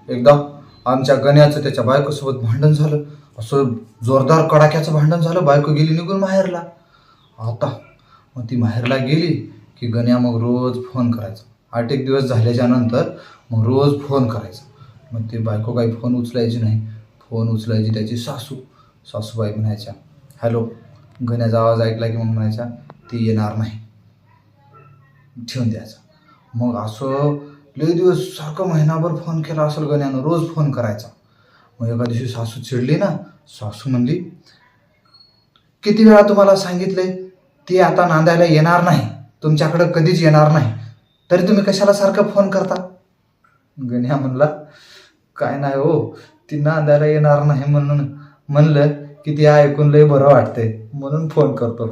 एकदा आमच्या गण्याचं त्याच्या बायकोसोबत भांडण झालं. असं जोरदार कडाक्याचं भांडण झालं. बायको गेली निघून माहेरला. आता मग ती माहेरला गेली की गण्या मग रोज फोन करायचा. 8 एक दिवस झाल्याच्या नंतर मग रोज फोन करायचा. मग ती बायको काही फोन उचलायची नाही. फोन उचलायची त्याची सासूबाई म्हणायच्या हॅलो. गण्याचा आवाज ऐकला की मग म्हणायच्या ती येणार नाही, ठेवून द्यायचा. मग असं लई दिवस सारखं महिनाभर फोन केला असेल गण्यानं, रोज फोन करायचा. मग एका दिवशी सासू चिडली ना. सासू म्हणली किती वेळा तुम्हाला सांगितलंय ती आता नांदायला येणार नाही, तुमच्याकडं कधीच येणार नाही, तरी तुम्ही कशाला सारखं फोन करता. गण्या म्हणला काय नाही हो, ती नांदायला येणार नाही म्हणून म्हणलं की ती ऐकून लय बरं वाटतंय म्हणून फोन करतो.